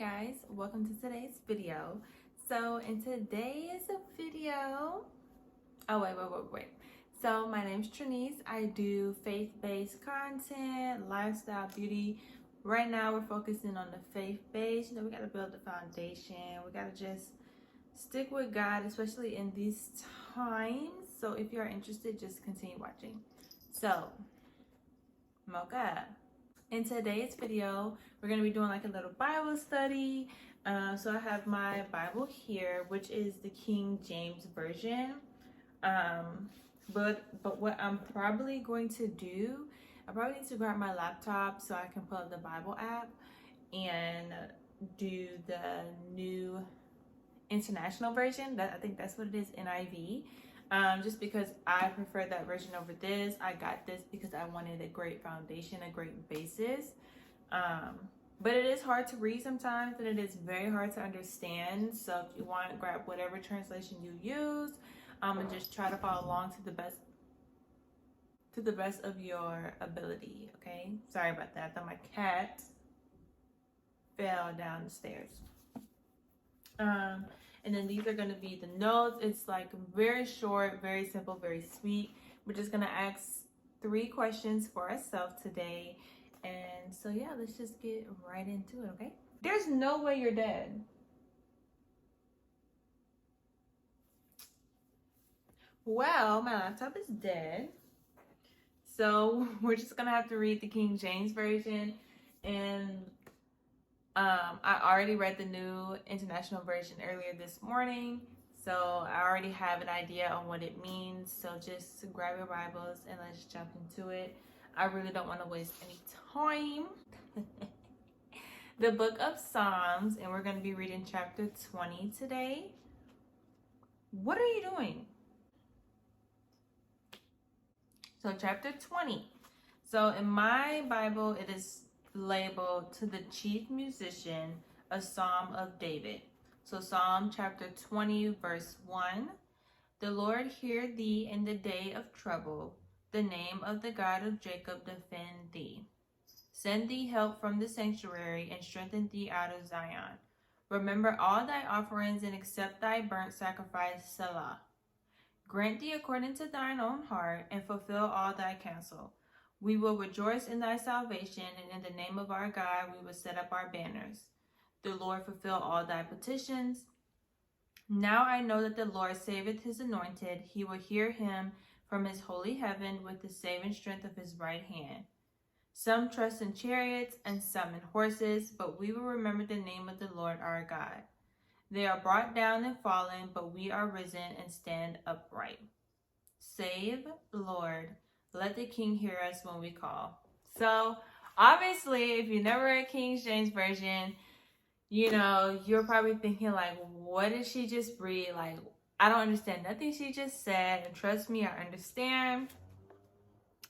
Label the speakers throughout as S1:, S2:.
S1: Guys, welcome to today's video. So in today's video, wait. So my name's Tre'neice. I do faith-based content, lifestyle, beauty. Right now we're focusing on the faith-based. We gotta build the foundation. We gotta just stick with God, especially in these times. So if you're interested, just continue watching. So, Mocha. In today's video, we're going to be doing like a little Bible study. So I have my Bible here, which is the King James Version. But what I'm probably going to do, I probably need to grab my laptop so I can pull up the Bible app and do the new international version. I think that's what it is, NIV. Just because I prefer that version over this. I got this because I wanted a great foundation, a great basis. But it is hard to read sometimes, and it is very hard to understand. So if you want, grab whatever translation you use, and just try to follow along to the best of your ability. Okay, sorry about that. I thought my cat fell down the stairs. And then these are going to be the notes. It's like very short, very simple, very sweet. We're just going to ask 3 questions for ourselves today. And so, yeah, let's just get right into it, okay? There's no way you're dead. Well, my laptop is dead. So we're just going to have to read the King James Version. And I already read the new international version earlier this morning, so I already have an idea on what it means. So just grab your Bibles and let's jump into it. I really don't want to waste any time. The book of Psalms, and we're going to be reading chapter 20 today. What are you doing? So chapter 20. So in my Bible, it is labeled to the chief musician, a psalm of David. So Psalm chapter 20 verse 1. The Lord hear thee in the day of trouble. The name of the God of Jacob defend thee. Send thee help from the sanctuary and strengthen thee out of Zion. Remember all thy offerings and accept thy burnt sacrifice, Selah. Grant thee according to thine own heart and fulfill all thy counsel. We will rejoice in thy salvation, and in the name of our God we will set up our banners. The Lord fulfill all thy petitions. Now I know that the Lord saveth his anointed. He will hear him from his holy heaven with the saving strength of his right hand. Some trust in chariots and some in horses, but we will remember the name of the Lord our God. They are brought down and fallen, but we are risen and stand upright. Save, Lord. Let the King hear us when we call. So, obviously, if you never read King James Version, you're probably thinking, like, what did she just read? Like, I don't understand nothing she just said. And trust me, I understand.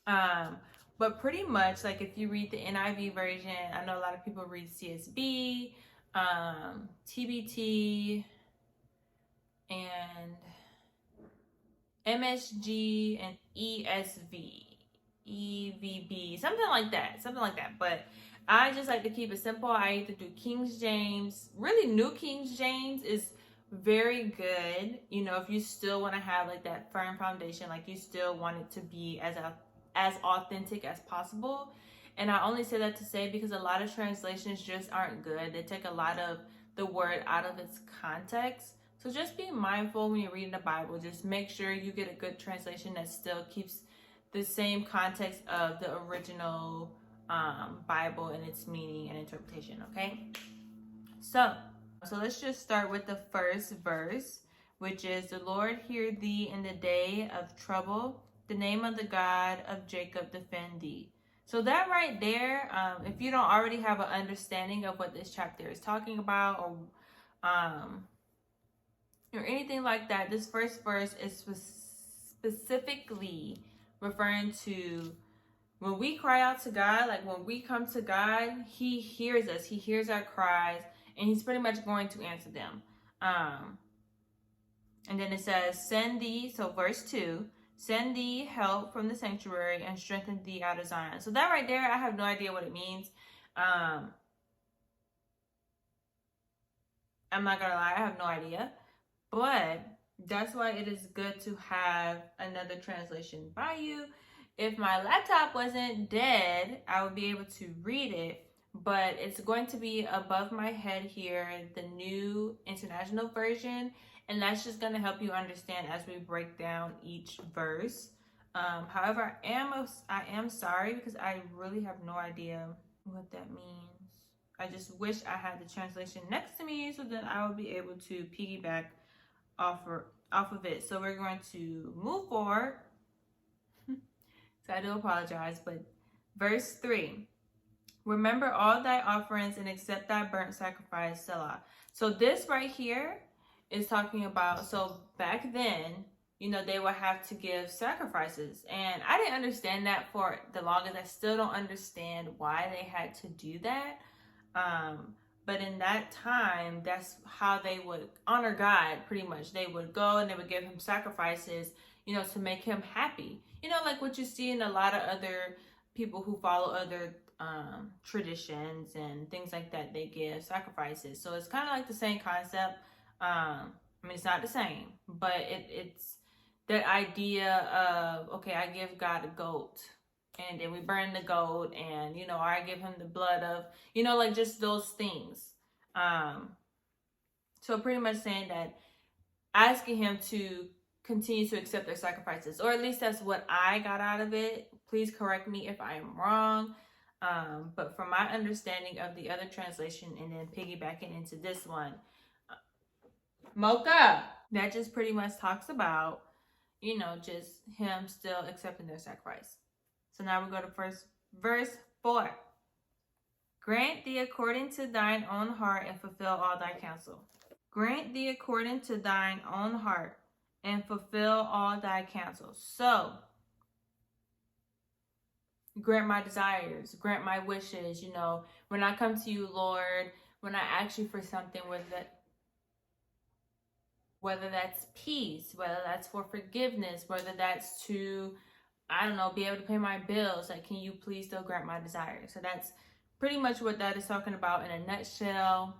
S1: But pretty much, like, if you read the NIV version, I know a lot of people read CSB, TBT, and MSG and EVB, something like that. But I just like to keep it simple. I either do King James. Really, New King James is very good. If you still want to have like that firm foundation, like you still want it to be as authentic as possible. And I only say that to say because a lot of translations just aren't good. They take a lot of the word out of its context. So just be mindful when you're reading the Bible. Just make sure you get a good translation that still keeps the same context of the original Bible and its meaning and interpretation, okay? So let's just start with the first verse, which is, the Lord hear thee in the day of trouble. The name of the God of Jacob defend thee. So that right there, if you don't already have an understanding of what this chapter is talking about or anything like that, this first verse is specifically referring to when we cry out to God, like when we come to God, he hears us, he hears our cries, and he's pretty much going to answer them. And then it says, send thee, so verse 2, send thee help from the sanctuary and strengthen thee out of Zion. So that right there, I have no idea what it means. I'm not gonna lie, I have no idea. But that's why it is good to have another translation by you. If my laptop wasn't dead, I would be able to read it, but it's going to be above my head here, the new international version, and that's just going to help you understand as we break down each verse. However, I am sorry because I really have no idea what that means. I just wish I had the translation next to me so that I would be able to piggyback off of it. So we're going to move forward. So I do apologize, but verse 3. Remember all thy offerings and accept thy burnt sacrifice, Selah. So this right here is talking about, so back then, they would have to give sacrifices. And I didn't understand that for the longest. I still don't understand why they had to do that. But in that time, that's how they would honor God, pretty much. They would go and they would give him sacrifices, to make him happy. Like what you see in a lot of other people who follow other traditions and things like that. They give sacrifices. So it's kind of like the same concept. It's not the same, but it's the idea of, okay, I give God a goat. And then we burn the goat, and or I give him the blood of, like just those things. So pretty much saying that, asking him to continue to accept their sacrifices, or at least that's what I got out of it. Please correct me if I am wrong. But from my understanding of the other translation and then piggybacking into this one, Mocha, that just pretty much talks about, just him still accepting their sacrifice. So now we go to verse 4. Grant thee according to thine own heart and fulfill all thy counsel. Grant thee according to thine own heart and fulfill all thy counsel. So, grant my desires, grant my wishes, when I come to you, Lord, when I ask you for something, whether that's peace, whether that's for forgiveness, whether that's to, I don't know, be able to pay my bills. Like, can you please still grant my desires? So that's pretty much what that is talking about in a nutshell.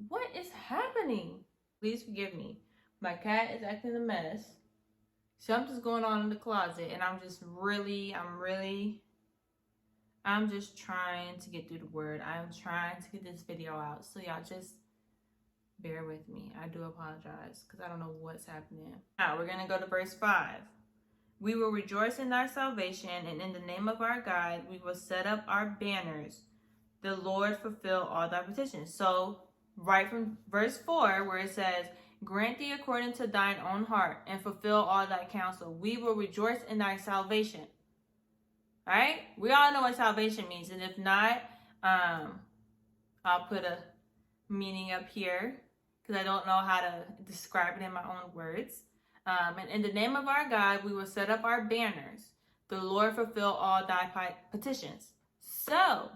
S1: What is happening? Please forgive me. My cat is acting a mess. Something's going on in the closet, and I'm just trying to get through the word. I'm trying to get this video out. So y'all just bear with me. I do apologize because I don't know what's happening. Now we're going to go to verse 5. We will rejoice in thy salvation, and in the name of our God, we will set up our banners. The Lord fulfill all thy petitions. So, right from verse 4, where it says, grant thee according to thine own heart, and fulfill all thy counsel. We will rejoice in thy salvation. All right? We all know what salvation means, and if not, I'll put a meaning up here, because I don't know how to describe it in my own words. And in the name of our God, we will set up our banners. The Lord fulfill all thy petitions. So,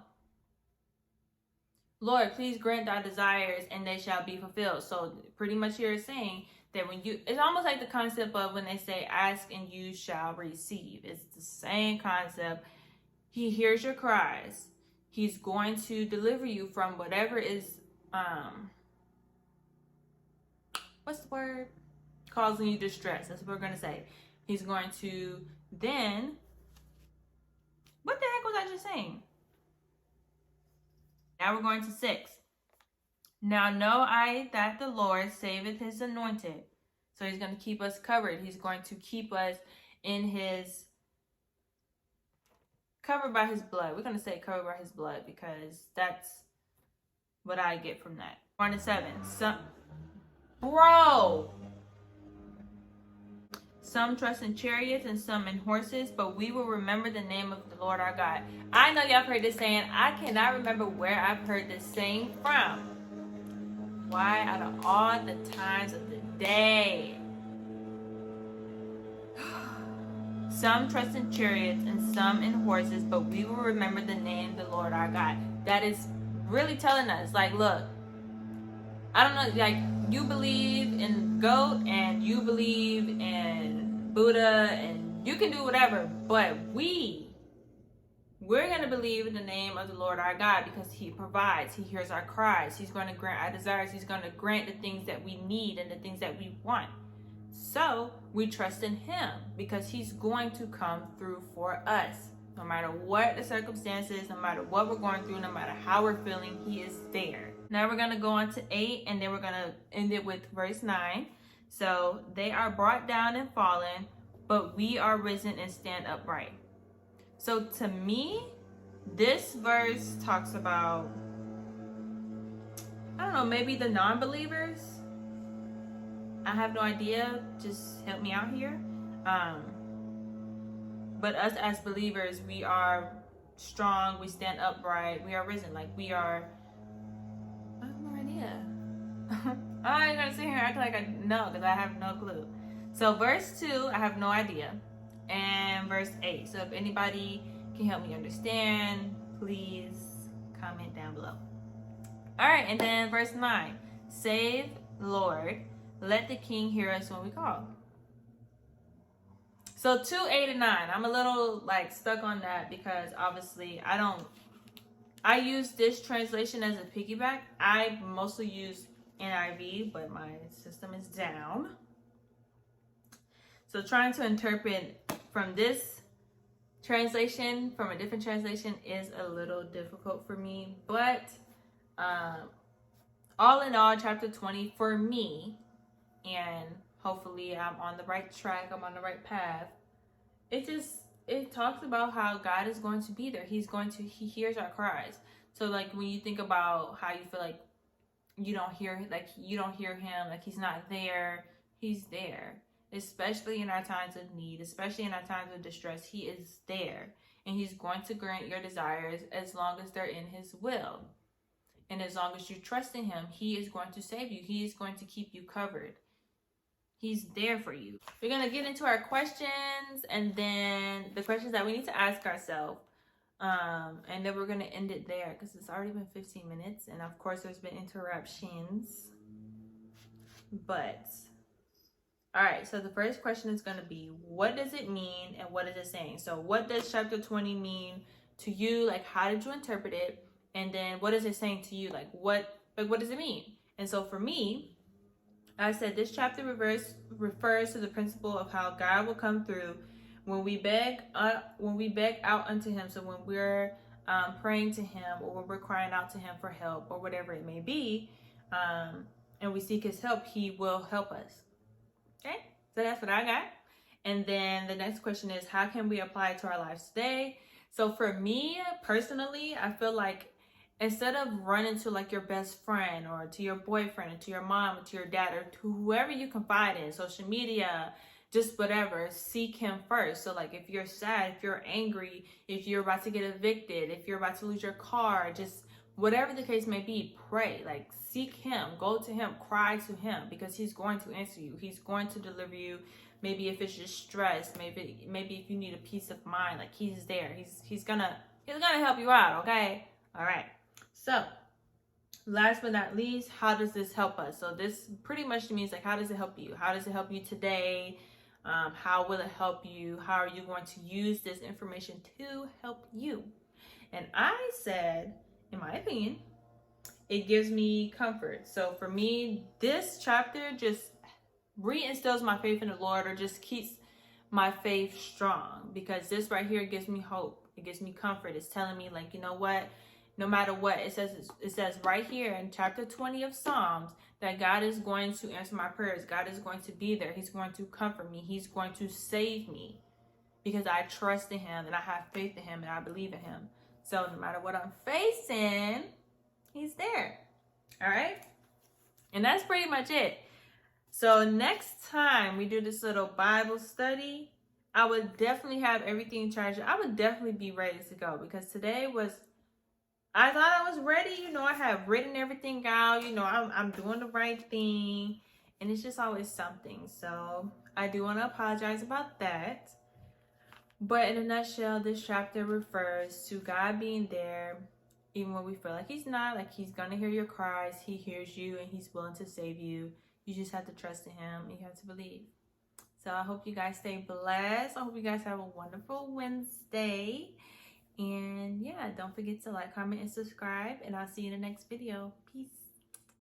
S1: Lord, please grant thy desires and they shall be fulfilled. So pretty much here is saying that it's almost like the concept of when they say, ask and you shall receive. It's the same concept. He hears your cries. He's going to deliver you from whatever is, what's the word? Causing you distress. That's what we're going to say. He's going to then, what the heck was I just saying? Now we're going to 6. Now know I that the Lord saveth his anointed. So he's going to keep us covered. He's going to keep us covered by his blood. We're going to say covered by his blood because that's what I get from that. 1 and 7. Some trust in chariots and some in horses, but we will remember the name of the Lord our God. I know y'all have heard this saying. I cannot remember where I've heard this saying from. Why out of all the times of the day? Some trust in chariots and some in horses, but we will remember the name of the Lord our God. That is really telling us, like, look, I don't know, like, you believe in goat and you believe in Buddha and you can do whatever, but we we're going to believe in the name of the Lord our God because he provides. He hears our cries. He's going to grant our desires. He's going to grant the things that we need and the things that we want. So we trust in him because he's going to come through for us. No matter what the circumstances, no matter what we're going through, no matter how we're feeling, he is there. Now we're going to go on to 8, and then we're going to end it with verse 9. So they are brought down and fallen, but we are risen and stand upright. So to me, this verse talks about, I don't know, maybe the non-believers. I have no idea. Just help me out here. But us as believers, we are strong. We stand upright. We are risen. Like we are. I have no idea. I ain't gonna sit here and act like I know because I have no clue. So verse 2, I have no idea. And verse 8. So if anybody can help me understand, please comment down below. All right, and then verse 9. Save, Lord. Let the King hear us when we call. So 2, 8, and 9. I'm a little like stuck on that because obviously I use this translation as a piggyback. I mostly use NIV, but my system is down. So trying to interpret from this translation, from a different translation, is a little difficult for me. But all in all, chapter 20 for me, and hopefully I'm on the right track, I'm on the right path. It talks about how God is going to be there. He hears our cries. So like when you think about how you feel like you don't hear him, like he's not there, he's there. Especially in our times of need, especially in our times of distress, he is there. And he's going to grant your desires as long as they're in his will. And as long as you trust in him, he is going to save you. He is going to keep you covered. He's there for you. We're going to get into our questions and then the questions that we need to ask ourselves. And then we're going to end it there because it's already been 15 minutes. And of course, there's been interruptions. But, all right. So the first question is going to be, what does it mean and what is it saying? So what does chapter 20 mean to you? Like, how did you interpret it? And then what is it saying to you? Like what does it mean? And so for me, I said this chapter refers to the principle of how God will come through when we beg out unto him. So when we're praying to him, or when we're crying out to him for help, or whatever it may be, and we seek his help, he will help us. Okay, so that's what I got. And then the next question is, how can we apply it to our lives today? So for me personally, I feel like instead of running to like your best friend or to your boyfriend or to your mom or to your dad or to whoever you confide in, social media, just whatever, seek him first. So like if you're sad, if you're angry, if you're about to get evicted, if you're about to lose your car, just whatever the case may be, pray. Like seek him, go to him, cry to him, because he's going to answer you. He's going to deliver you. Maybe if it's just stress, maybe if you need a peace of mind, like he's there. He's gonna help you out, okay? All right. So, last but not least, how does this help us? So this pretty much means like, how does it help you? How does it help you today? How will it help you? How are you going to use this information to help you? And I said, in my opinion, it gives me comfort. So for me, this chapter just reinstills my faith in the Lord, or just keeps my faith strong, because this right here gives me hope. It gives me comfort. It's telling me like, you know what? No matter what, it says right here in chapter 20 of Psalms that God is going to answer my prayers. God is going to be there. He's going to comfort me. He's going to save me because I trust in him and I have faith in him and I believe in him. So no matter what I'm facing, he's there. All right. And that's pretty much it. So next time we do this little Bible study, I would definitely have everything charged. I would definitely be ready to go, because today I thought I was ready. I have written everything out. I'm doing the right thing. And it's just always something. So I do want to apologize about that. But in a nutshell, this chapter refers to God being there even when we feel like he's not. Like he's going to hear your cries. He hears you and he's willing to save you. You just have to trust in him and you have to believe. So I hope you guys stay blessed. I hope you guys have a wonderful Wednesday. And yeah, don't forget to like, comment, and subscribe. And I'll see you in the next video. Peace.